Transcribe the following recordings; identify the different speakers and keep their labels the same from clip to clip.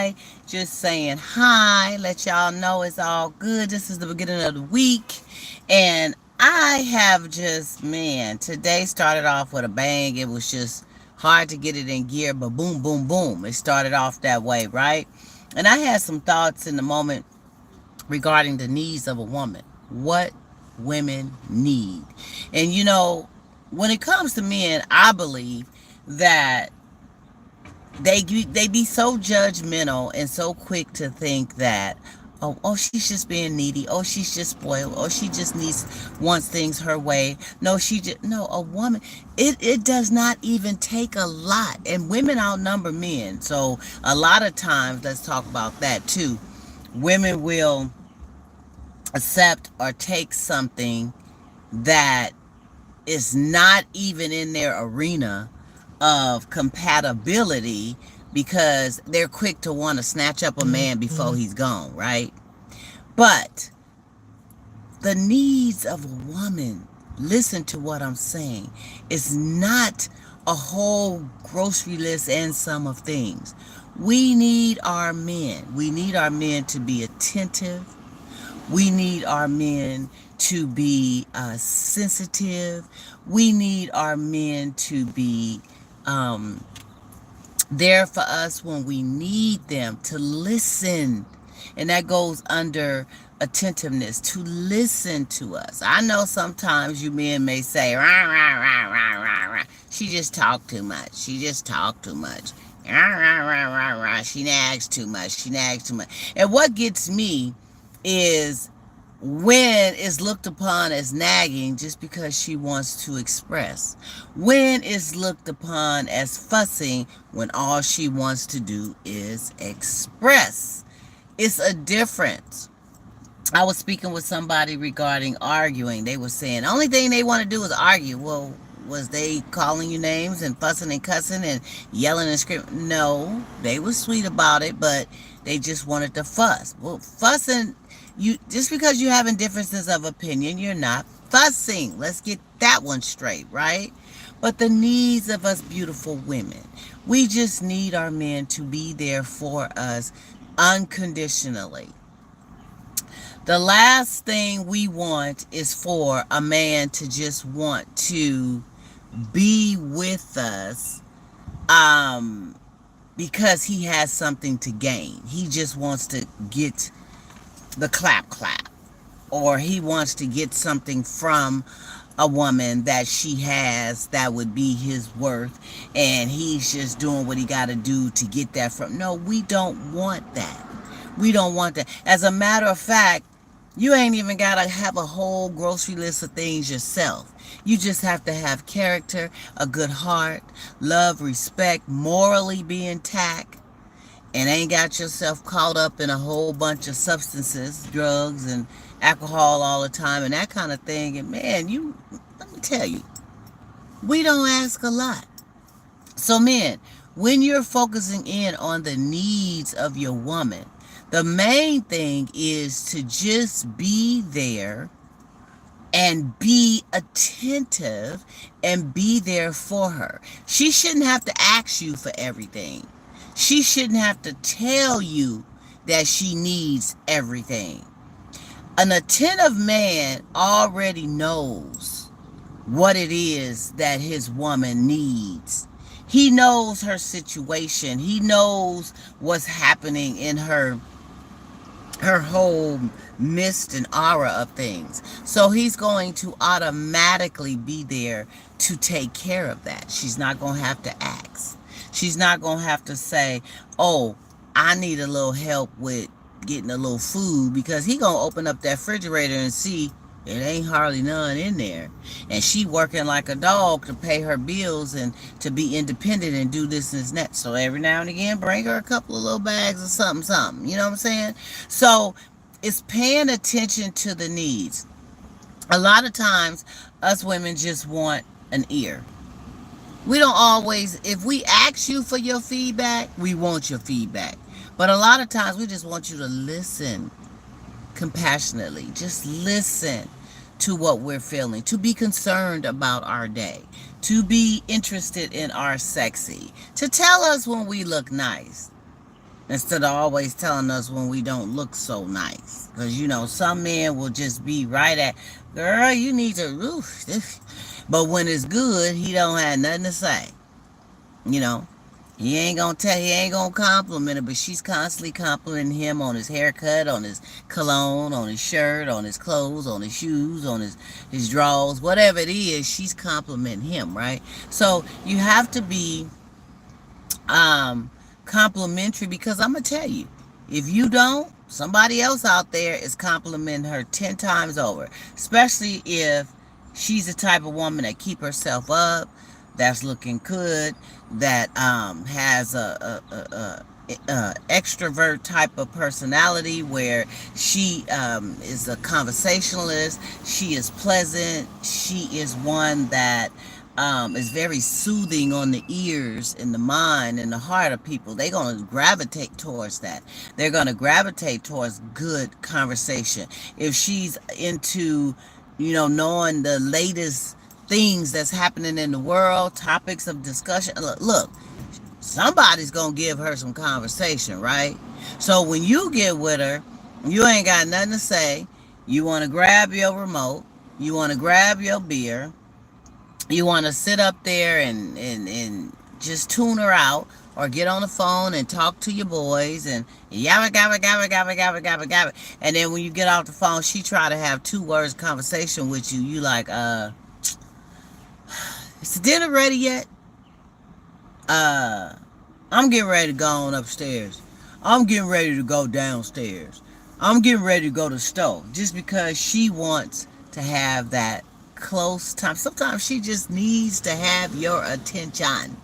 Speaker 1: by, just saying hi, let y'all know it's all good. This is the beginning of the week, and I have just, man, today started off with a bang. It was just hard to get it in gear, but boom, boom, boom. It started off that way, right? And I had some thoughts in the moment regarding the needs of a woman. What women need. And when it comes to men, I believe that they be so judgmental and so quick to think that oh, she's just being needy. Oh, she's just spoiled. Oh, she just wants things her way. No, no, a woman, it does not even take a lot. And women outnumber men. So a lot of times, let's talk about that too. Women will accept or take something that is not even in their arena of compatibility because they're quick to want to snatch up a man before he's gone, right? But the needs of a woman, listen to what I'm saying, is not a whole grocery list and sum of things. We need our men. We need our men to be attentive. We need our men to be sensitive. We need our men to be there for us when we need them, to listen. And that goes under attentiveness, to listen to us. I know sometimes you men may say, rah, rah, rah, rah, rah, rah. She just talked too much. She just talked too much. Rah, rah, rah, rah, rah. She nags too much. She nags too much. And what gets me is when is looked upon as nagging just because she wants to express. When is looked upon as fussing when all she wants to do is express. It's a difference. I was speaking with somebody regarding arguing. They were saying the only thing they want to do is argue. Well, was they calling you names and fussing and cussing and yelling and screaming? No, they were sweet about it, but they just wanted to fuss. Well, fussing, just because you're having differences of opinion, you're not fussing. Let's get that one straight, right? But the needs of us beautiful women, we just need our men to be there for us unconditionally. The last thing we want is for a man to just want to be with us because he has something to gain. He just wants to get the clap clap, or he wants to get something from a woman that she has that would be his worth, and he's just doing what he got to do to get that from. No, we don't want that. We don't want that. As a matter of fact, you ain't even got to have a whole grocery list of things yourself. You just have to have character, a good heart, love, respect, morally be intact, and ain't got yourself caught up in a whole bunch of substances, drugs, and alcohol all the time and that kind of thing. And man, let me tell you, we don't ask a lot. So men, when you're focusing in on the needs of your woman, the main thing is to just be there and be attentive and be there for her. She shouldn't have to ask you for everything. She shouldn't have to tell you that she needs everything. An attentive man already knows what it is that his woman needs. He knows her situation. He knows what's happening in her whole mist and aura of things. So he's going to automatically be there to take care of that. She's not going to have to ask. She's not going to have to say, oh, I need a little help with getting a little food, because he going to open up that refrigerator and see it ain't hardly none in there. And she working like a dog to pay her bills and to be independent and do this and that. So every now and again, bring her a couple of little bags of something, something. You know what I'm saying? So it's paying attention to the needs. A lot of times, us women just want an ear. We don't always, if we ask you for your feedback, we want your feedback. But a lot of times, we just want you to listen compassionately. Just listen to what we're feeling, to be concerned about our day, to be interested in our sexy, to tell us when we look nice. instead of always telling us when we don't look so nice. Because, you know, some men will just be right at, girl, you need to, oof, this. But when it's good, he don't have nothing to say. You know, he ain't gonna compliment her, but she's constantly complimenting him on his haircut, on his cologne, on his shirt, on his clothes, on his shoes, on his drawers, whatever it is, she's complimenting him, right? So you have to be complimentary, because I'm gonna tell you, if you don't, somebody else out there is complimenting her 10 times over, especially if she's the type of woman that keep herself up, that's looking good, that has a extrovert type of personality, where she is a conversationalist, she is pleasant, she is one that is very soothing on the ears and the mind and the heart of people. They're going to gravitate towards that. They're going to gravitate towards good conversation. If she's into, you know, knowing the latest things that's happening in the world, topics of discussion, look, somebody's going to give her some conversation, right? So when you get with her, you ain't got nothing to say. You want to grab your remote. You want to grab your beer. You want to sit up there and just tune her out, or get on the phone and talk to your boys and yabba gabba gabba gabba gabba gabba gabba. And then when you get off the phone, she try to have 2 words conversation with you. You like, is the dinner ready yet? I'm getting ready to go on upstairs. I'm getting ready to go downstairs. I'm getting ready to go to the store. Just because she wants to have that close time. Sometimes she just needs to have your attention.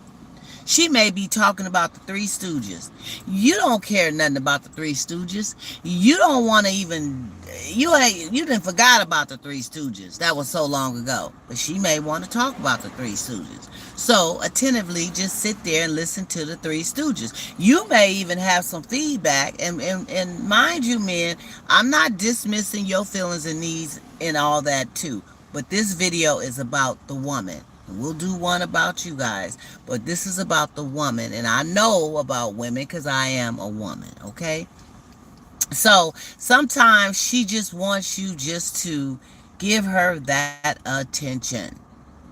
Speaker 1: She may be talking about the Three Stooges. You don't care nothing about the Three Stooges. You don't want to even, you didn't forgot about the Three Stooges. That was so long ago. But she may want to talk about the Three Stooges. So attentively just sit there and listen to the Three Stooges. You may even have some feedback. And mind you, men, I'm not dismissing your feelings and needs and all that too. But this video is about the woman. We'll do one about you guys, but this is about the woman. And I know about women because I am a woman, okay? So sometimes she just wants you just to give her that attention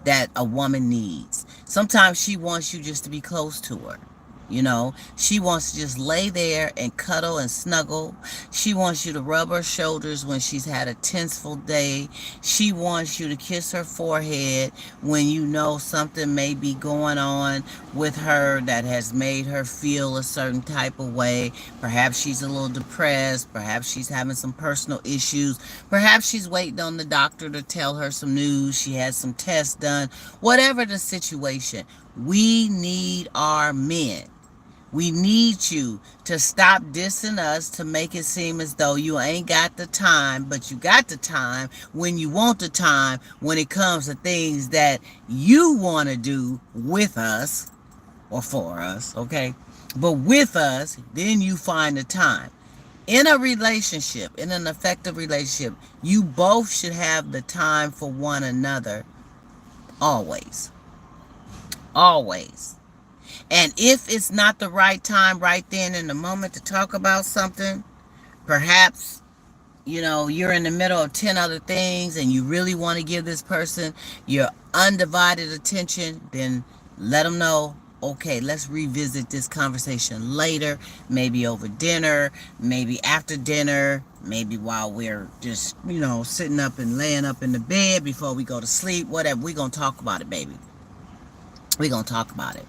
Speaker 1: that a woman needs. Sometimes she wants you just to be close to her. You know, she wants to just lay there and cuddle and snuggle. She wants you to rub her shoulders when she's had a tenseful day. She wants you to kiss her forehead when you know something may be going on with her that has made her feel a certain type of way. Perhaps she's a little depressed. Perhaps she's having some personal issues. Perhaps she's waiting on the doctor to tell her some news. She had some tests done. Whatever the situation, we need our men. We need you to stop dissing us to make it seem as though you ain't got the time, but you got the time when you want the time when it comes to things that you want to do with us or for us, okay? But with us, then you find the time. In a relationship, in an effective relationship, you both should have the time for one another always. Always. And if it's not the right time right then in the moment to talk about something, perhaps, you know, you're in the middle of 10 other things and you really want to give this person your undivided attention, then let them know, okay, let's revisit this conversation later, maybe over dinner, maybe after dinner, maybe while we're just, you know, sitting up and laying up in the bed before we go to sleep, whatever. We're going to talk about it, baby. We're going to talk about it.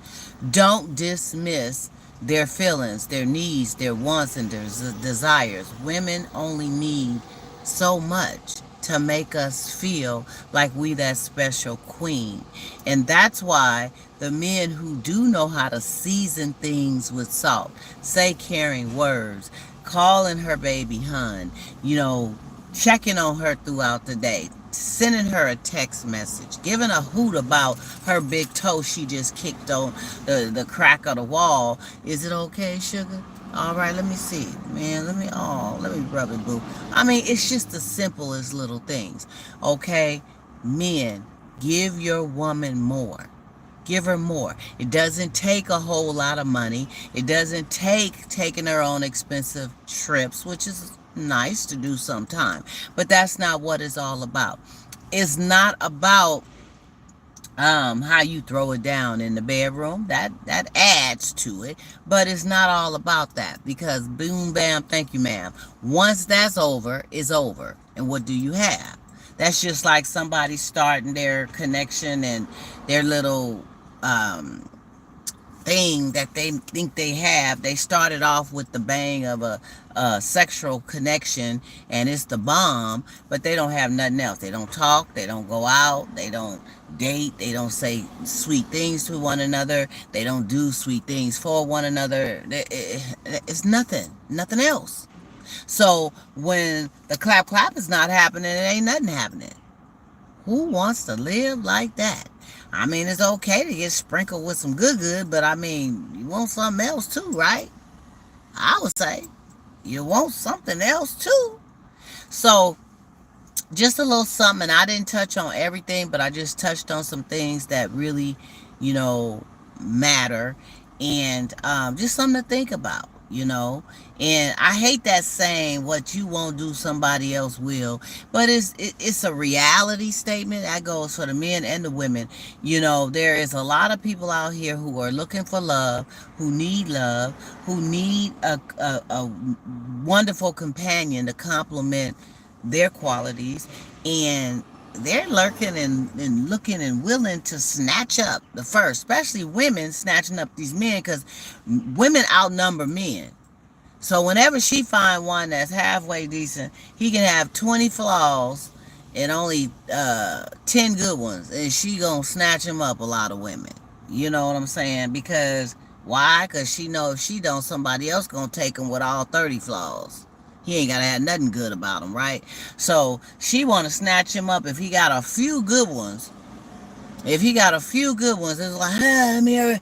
Speaker 1: Don't dismiss their feelings, their needs, their wants, and their desires. Women only need so much to make us feel like we that special queen. And that's why the men who do know how to season things with salt, say caring words, calling her baby hun, you know, checking on her throughout the day, sending her a text message, giving a hoot about her big toe she just kicked on the crack of the wall. Is it okay, sugar? All right, let me see. Man, let me rub it, boo. I mean, it's just the simplest little things, okay? Men, give your woman more. Give her more. It doesn't take a whole lot of money. It doesn't take taking her on expensive trips, which is nice to do sometime. But that's not what it's all about. It's not about how you throw it down in the bedroom. That adds to it, but it's not all about that, because boom bam, thank you ma'am, once that's over, it's over. And what do you have? That's just like somebody starting their connection and their little thing that they think they have. They started off with the bang of a sexual connection, and it's the bomb, but they don't have nothing else. They don't talk, they don't go out, they don't date, they don't say sweet things to one another, they don't do sweet things for one another. It's nothing else. So when the clap clap is not happening, it ain't nothing happening. Who wants to live like that? I mean, it's okay to get sprinkled with some good, but I mean, you want something else too, right? I would say you want something else too. So just a little something. I didn't touch on everything, but I just touched on some things that really, matter, and just something to think about. And I hate that saying, what you won't do somebody else will, but it's a reality statement that goes for the men and the women. There is a lot of people out here who are looking for love, who need a wonderful companion to complement their qualities, and they're lurking and looking and willing to snatch up the first, especially women snatching up these men, because women outnumber men. So whenever she find one that's halfway decent, he can have 20 flaws and only 10 good ones, and she gonna snatch him up, a lot of women. You know what I'm saying? Because why? Because she know if she don't, somebody else gonna take him with all 30 flaws. He ain't gotta have nothing good about him, right? So she wanna snatch him up if he got a few good ones. If he got a few good ones, it's like, let me hurry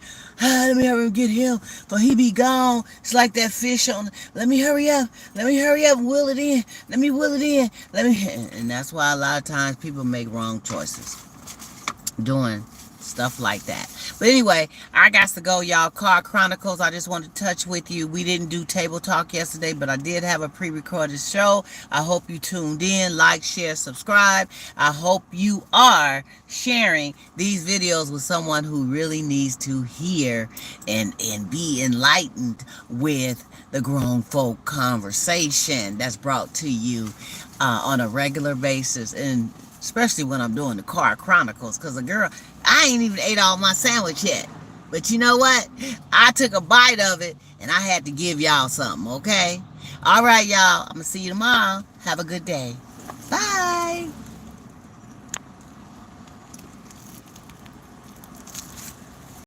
Speaker 1: and get him, for he be gone. It's like that fish on, let me hurry up, and will it in, and that's why a lot of times people make wrong choices doing stuff like that. But anyway, I got to go, y'all. Car Chronicles, I just wanted to touch with you. We didn't do table talk yesterday, but I did have a pre-recorded show. I hope you tuned in. Like, share, subscribe. I hope you are sharing these videos with someone who really needs to hear and be enlightened with the grown folk conversation that's brought to you on a regular basis, and especially when I'm doing the Car Chronicles, because I ain't even ate all my sandwich yet. But you know what? I took a bite of it, and I had to give y'all something, okay? All right, y'all. I'm going to see you tomorrow. Have a good day. Bye.